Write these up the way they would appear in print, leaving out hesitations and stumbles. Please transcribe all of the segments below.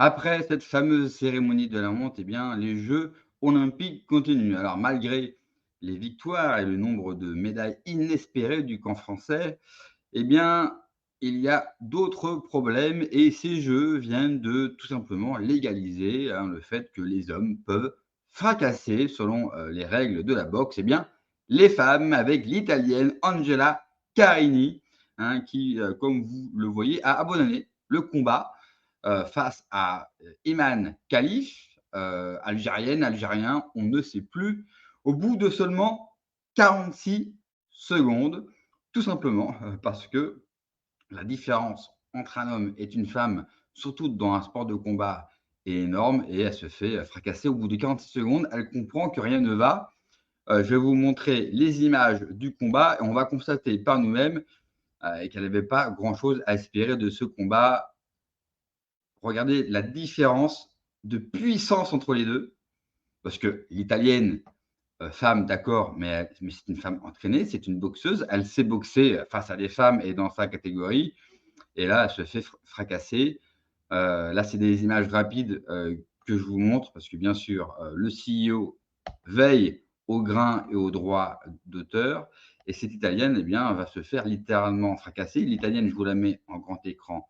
Après cette fameuse cérémonie de la honte, eh bien, les Jeux olympiques continuent. Alors, malgré les victoires et le nombre de médailles inespérées du camp français, eh bien, il y a d'autres problèmes et ces Jeux viennent de tout simplement légaliser, le fait que les hommes peuvent fracasser, selon les règles de la boxe, eh bien, les femmes avec l'Italienne Angela Carini, qui, comme vous le voyez, a abandonné le combat face à Iman Khalif, algérienne, algérien, on ne sait plus, au bout de seulement 46 secondes, tout simplement parce que la différence entre un homme et une femme, surtout dans un sport de combat, est énorme et elle se fait fracasser au bout de 46 secondes. Elle comprend que rien ne va. Je vais vous montrer les images du combat et on va constater par nous-mêmes qu'elle n'avait pas grand-chose à espérer de ce combat. Regardez la différence de puissance entre les deux, parce que l'italienne, femme, d'accord, mais c'est une femme entraînée, c'est une boxeuse. Elle sait boxer face à des femmes et dans sa catégorie. Et là, elle se fait fracasser. Là, c'est des images rapides que je vous montre, parce que bien sûr, le CEO veille au grain et au droit d'auteur. Et cette italienne, eh bien, va se faire littéralement fracasser. L'italienne, je vous la mets en grand écran.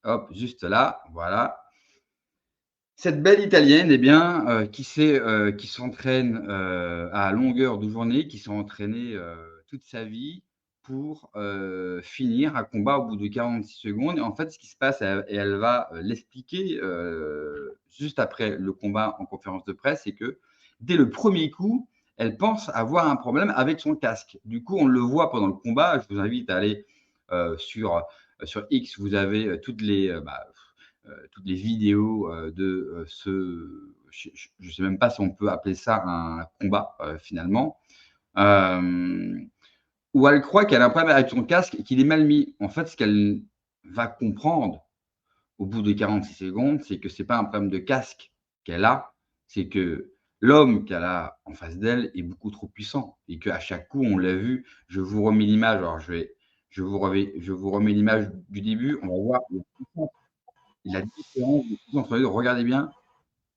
Hop, juste là, voilà. Cette belle italienne, eh bien, qui s'entraîne, à longueur de journée, qui s'est entraînée, toute sa vie pour, finir un combat au bout de 46 secondes et en fait, ce qui se passe et elle va, l'expliquer, juste après le combat en conférence de presse, c'est que dès le premier coup, elle pense avoir un problème avec son casque. Du coup, on le voit pendant le combat. Je vous invite à aller, sur X, vous avez, toutes les vidéos je ne sais même pas si on peut appeler ça un combat finalement, euh, où elle croit qu'elle a un problème avec son casque et qu'il est mal mis. En fait, ce qu'elle va comprendre au bout de 46 secondes, c'est que ce n'est pas un problème de casque qu'elle a, c'est que l'homme qu'elle a en face d'elle est beaucoup trop puissant et qu'à chaque coup, on l'a vu, je vous remets l'image, alors je vous remets l'image du début, on va voir la différence de puissance entre les deux. Regardez bien,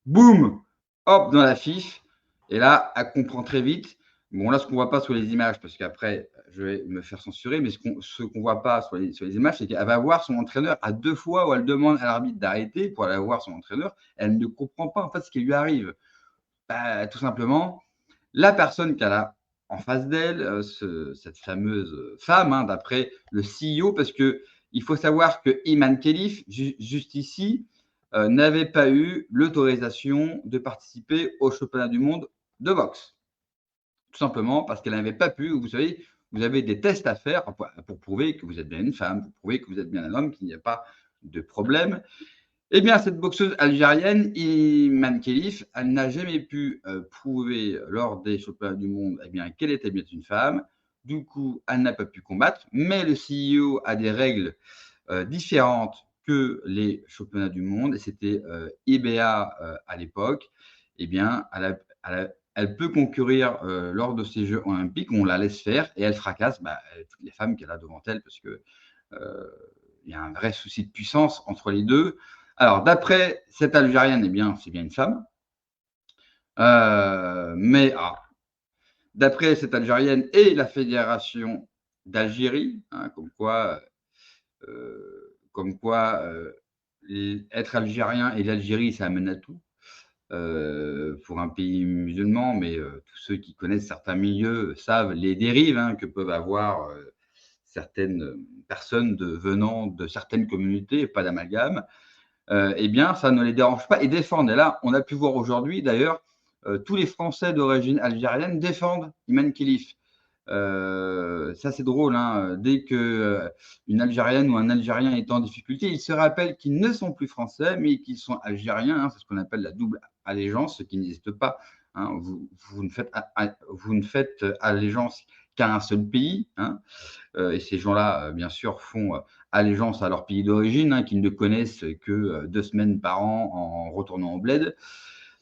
boum, hop, dans la fiche. Et là, elle comprend très vite. Bon, là, ce qu'on ne voit pas sur les images, parce qu'après, je vais me faire censurer, mais ce qu'on ne voit pas sur les images, c'est qu'elle va voir son entraîneur à 2 fois où elle demande à l'arbitre d'arrêter pour aller voir son entraîneur. Elle ne comprend pas en fait ce qui lui arrive. Bah, tout simplement, la personne qu'elle a en face d'elle, cette fameuse femme, d'après le CEO, parce qu'il faut savoir que Iman Khelif, juste ici, n'avait pas eu l'autorisation de participer au championnat du monde de boxe. Tout simplement parce qu'elle n'avait pas pu. Vous savez, vous avez des tests à faire pour prouver que vous êtes bien une femme, pour prouver que vous êtes bien un homme, qu'il n'y a pas de problème. Eh bien, cette boxeuse algérienne, Iman Khelif, elle n'a jamais pu prouver lors des championnats du monde qu'elle était bien une femme. Du coup, elle n'a pas pu combattre, mais le CEO a des règles différentes que les championnats du monde, et c'était IBA à l'époque. Eh bien, elle peut concourir lors de ces Jeux olympiques, on la laisse faire et elle fracasse toutes les femmes qu'elle a devant elle, parce que il y a un vrai souci de puissance entre les deux. Alors, d'après cette Algérienne, eh bien, c'est bien une femme. Mais d'après cette Algérienne et la Fédération d'Algérie, être algérien et l'Algérie, ça amène à tout. Pour un pays musulman, mais tous ceux qui connaissent certains milieux savent les dérives que peuvent avoir certaines personnes venant de certaines communautés, pas d'amalgame. Eh bien, ça ne les dérange pas et défendent. Et là, on a pu voir aujourd'hui, d'ailleurs, tous les Français d'origine algérienne défendent Iman Khelif. Ça, c'est drôle. Dès qu'une Algérienne ou un Algérien est en difficulté, ils se rappellent qu'ils ne sont plus français, mais qu'ils sont algériens. C'est ce qu'on appelle la double allégeance, ce qui n'existe pas. Vous ne faites allégeance qu'à un seul pays. Et ces gens-là, bien sûr, font allégeance à leur pays d'origine, qu'ils ne connaissent que 2 semaines par an en retournant au bled.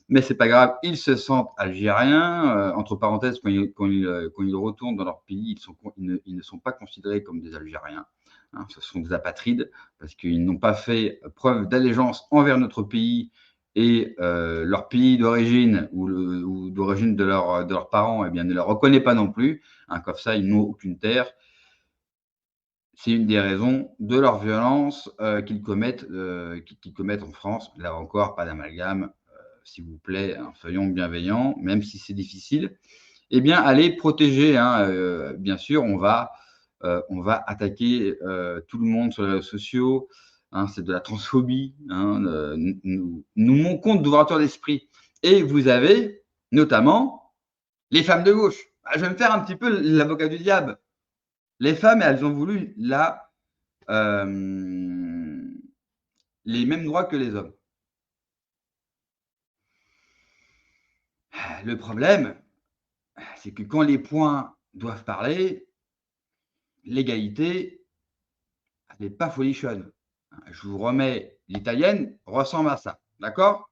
Mais c'est pas grave, ils se sentent algériens. Entre parenthèses, quand ils retournent dans leur pays, ils ne sont pas considérés comme des Algériens. hein. Ce sont des apatrides parce qu'ils n'ont pas fait preuve d'allégeance envers notre pays et leur pays d'origine ou d'origine de leurs parents, eh bien, ne les reconnaît pas non plus, hein. Comme ça, ils n'ont aucune terre. C'est une des raisons de leur violence qu'ils commettent en France. Là encore, pas d'amalgame, s'il vous plaît, hein, soyons bienveillants, même si c'est difficile. Eh bien, allez protéger, hein, bien sûr, on va attaquer, tout le monde sur les réseaux sociaux, hein, c'est de la transphobie, hein, nous manquons d'ouverture d'esprit et vous avez notamment les femmes de gauche. Ah, je vais me faire un petit peu l'avocat du diable. Les femmes, elles ont voulu les mêmes droits que les hommes. Le problème, c'est que quand les points doivent parler, l'égalité, elle n'est pas folichonne. Je vous remets, l'italienne ressemble à ça, d'accord?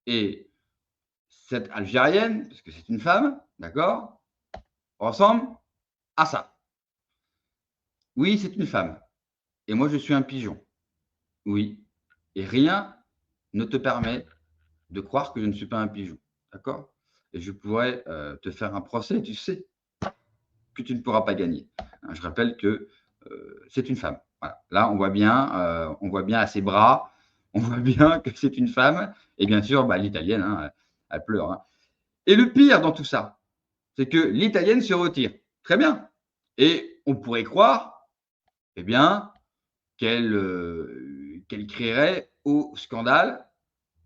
Et cette algérienne, parce que c'est une femme, d'accord, ressemble à ça. Oui, c'est une femme. Et moi, je suis un pigeon. Oui. Et rien ne te permet de croire que je ne suis pas un pigeon, d'accord? Et je pourrais te faire un procès, tu sais que tu ne pourras pas gagner. Hein, je rappelle que c'est une femme. Voilà. Là, on voit bien à ses bras, on voit bien que c'est une femme. Et bien sûr, bah, l'italienne, hein, elle pleure, hein. Et le pire dans tout ça, c'est que l'italienne se retire. Très bien. Et on pourrait croire, eh bien, qu'elle crierait au scandale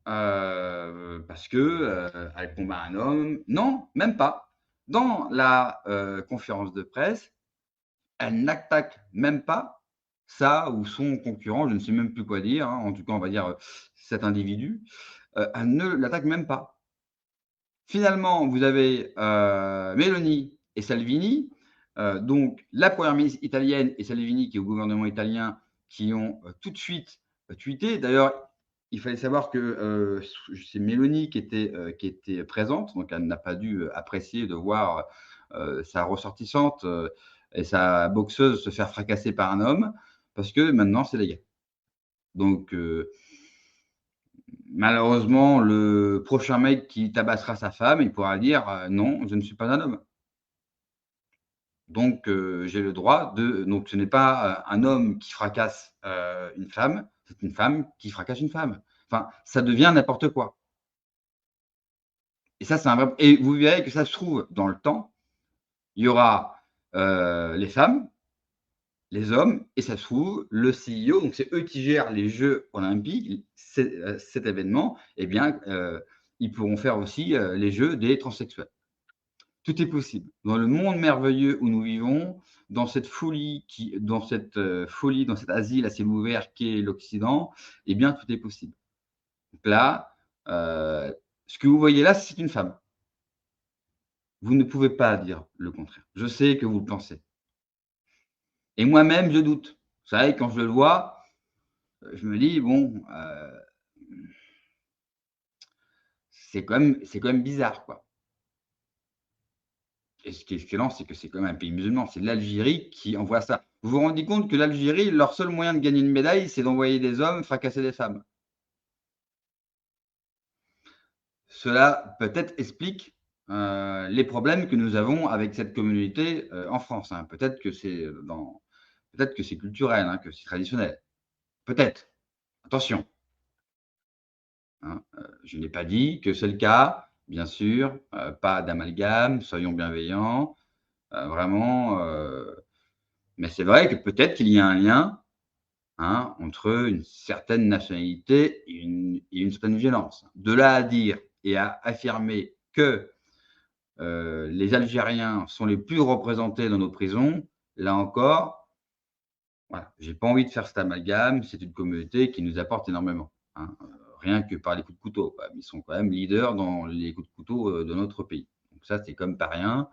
parce que elle combat un homme. Non, même pas. Dans la conférence de presse, elle n'attaque même pas ça ou son concurrent, je ne sais même plus quoi dire, hein, en tout cas, on va dire cet individu, elle ne l'attaque même pas. Finalement, vous avez Meloni et Salvini, donc la première ministre italienne et Salvini qui est au gouvernement italien, qui ont tout de suite tweeté. D'ailleurs, il fallait savoir que c'est Meloni qui était présente, donc elle n'a pas dû apprécier de voir sa ressortissante et sa boxeuse se faire fracasser par un homme, parce que maintenant c'est légal. Donc malheureusement, le prochain mec qui tabassera sa femme, il pourra dire non, je ne suis pas un homme. Donc j'ai le droit de. Donc ce n'est pas un homme qui fracasse une femme, c'est une femme qui fracasse une femme. Enfin, ça devient n'importe quoi. Et ça, c'est un vrai. Et vous verrez que ça se trouve dans le temps, il y aura les femmes, les hommes, et ça se trouve, le CIO, donc c'est eux qui gèrent les Jeux olympiques, cet événement, eh bien, ils pourront faire aussi les Jeux des transsexuels. Tout est possible. Dans le monde merveilleux où nous vivons, dans cet asile à ciel ouvert qu'est l'Occident, eh bien, tout est possible. Donc là, ce que vous voyez là, c'est une femme. Vous ne pouvez pas dire le contraire. Je sais que vous le pensez. Et moi-même, je doute. Vous savez, quand je le vois, je me dis: «Bon, c'est quand même bizarre, quoi». Et ce qui est excellent, c'est que c'est quand même un pays musulman. C'est l'Algérie qui envoie ça. Vous vous rendez compte que l'Algérie, leur seul moyen de gagner une médaille, c'est d'envoyer des hommes fracasser des femmes. Cela peut-être explique les problèmes que nous avons avec cette communauté en France, hein. Peut-être que c'est culturel, hein, que c'est traditionnel. Peut-être. Attention, hein, je n'ai pas dit que c'est le cas, bien sûr, pas d'amalgame, soyons bienveillants, vraiment, mais c'est vrai que peut-être qu'il y a un lien, hein, entre une certaine nationalité et une certaine violence. De là à dire et à affirmer que les Algériens sont les plus représentés dans nos prisons, là encore, voilà, j'ai pas envie de faire cet amalgame, c'est une communauté qui nous apporte énormément, hein, rien que par les coups de couteau, quoi. Ils sont quand même leaders dans les coups de couteau, de notre pays. Donc ça, c'est comme pas rien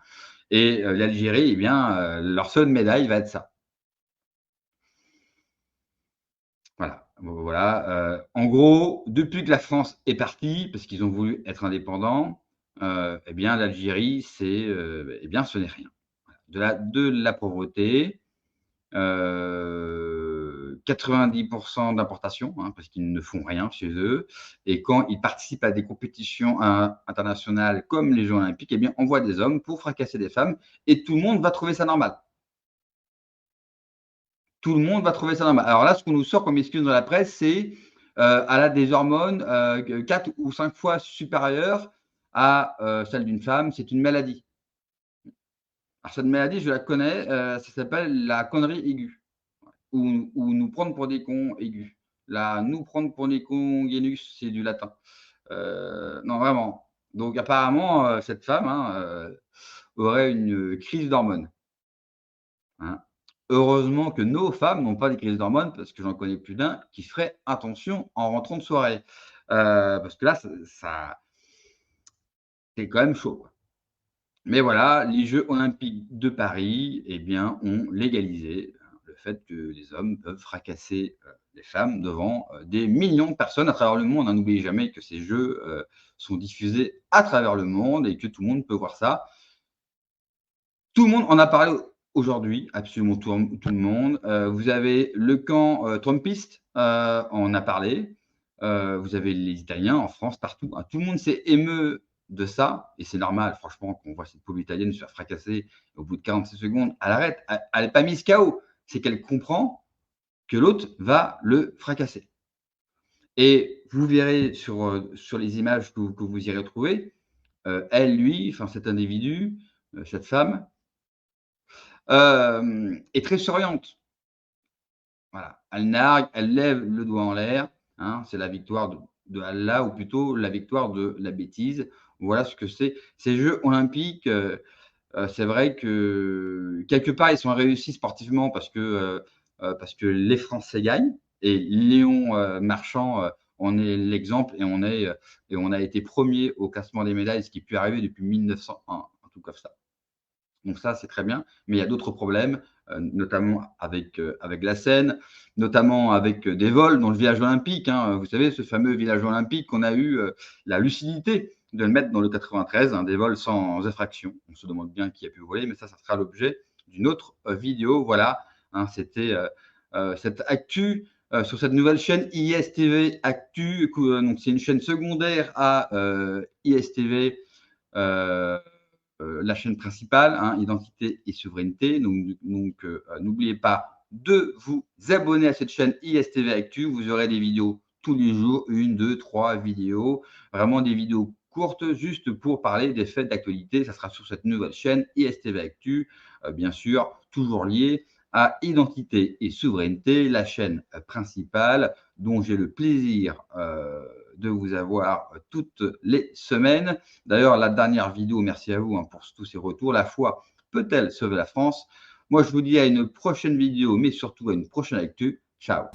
et l'Algérie, eh bien, leur seule médaille va être ça. Voilà, voilà, en gros, depuis que la France est partie, parce qu'ils ont voulu être indépendants, eh bien l'Algérie, eh bien, ce n'est rien. Voilà, de la pauvreté, 90% d'importation, hein, parce qu'ils ne font rien chez eux. Et quand ils participent à des compétitions internationales comme les Jeux olympiques, eh bien, on voit des hommes pour fracasser des femmes et tout le monde va trouver ça normal. Tout le monde va trouver ça normal. Alors là, ce qu'on nous sort comme excuse dans la presse, c'est, elle a des hormones, 4 ou 5 fois supérieures à, celles d'une femme, c'est une maladie. Alors cette maladie, je la connais, ça s'appelle la connerie aiguë ou nous prendre pour des cons aigus. La nous prendre pour des cons genus, c'est du latin. Non, vraiment. Donc apparemment, cette femme, hein, aurait une crise d'hormones, hein. Heureusement que nos femmes n'ont pas des crises d'hormones parce que j'en connais plus d'un qui ferait attention en rentrant de soirée. Parce que là, c'est quand même chaud, quoi. Mais voilà, les Jeux olympiques de Paris, eh bien, ont légalisé le fait que les hommes peuvent fracasser, les femmes devant, des millions de personnes à travers le monde, hein. N'oubliez jamais que ces Jeux, sont diffusés à travers le monde et que tout le monde peut voir ça. Tout le monde en a parlé aujourd'hui, absolument tout le monde. Vous avez le camp, trumpiste, en a parlé. Vous avez les Italiens en France, partout, hein. Tout le monde s'est ému de ça et c'est normal franchement qu'on voit cette pauvre Italienne se faire fracasser au bout de 46 secondes. Elle arrête, elle est pas mise KO. C'est qu'elle comprend que l'autre va le fracasser et vous verrez sur les images que vous irez trouver, elle, lui, enfin cet individu, cette femme, est très souriante. Voilà, elle nargue, elle lève le doigt en l'air, hein, c'est la victoire de Allah ou plutôt la victoire de la bêtise. Voilà ce que c'est. Ces Jeux olympiques, c'est vrai que quelque part, ils sont réussis sportivement parce que les Français gagnent et Léon, Marchand, en est l'exemple et on a été 1er au classement des médailles, ce qui est plus arrivé depuis 1901, un truc comme ça. Donc ça, c'est très bien, mais il y a d'autres problèmes, notamment avec la Seine, notamment avec, des vols dans le village olympique, hein. Vous savez, ce fameux village olympique qu'on a eu, la lucidité de le mettre dans le 93, hein, des vols sans effraction. On se demande bien qui a pu voler, mais ça sera l'objet d'une autre, vidéo. Voilà, hein, c'était, cette actu, sur cette nouvelle chaîne ISTV Actu, donc c'est une chaîne secondaire à, ISTV, la chaîne principale, hein, identité et souveraineté. N'oubliez pas de vous abonner à cette chaîne ISTV Actu. Vous aurez des vidéos tous les jours, 1, 2, 3 vidéos, vraiment des vidéos courtes juste pour parler des faits d'actualité. Ça sera sur cette nouvelle chaîne ISTV Actu, bien sûr, toujours lié à Identité et Souveraineté, la chaîne principale dont j'ai le plaisir de vous avoir toutes les semaines. D'ailleurs, la dernière vidéo, merci à vous, hein, pour tous ces retours. La foi peut-elle sauver la France? Moi, je vous dis à une prochaine vidéo, mais surtout à une prochaine actu. Ciao.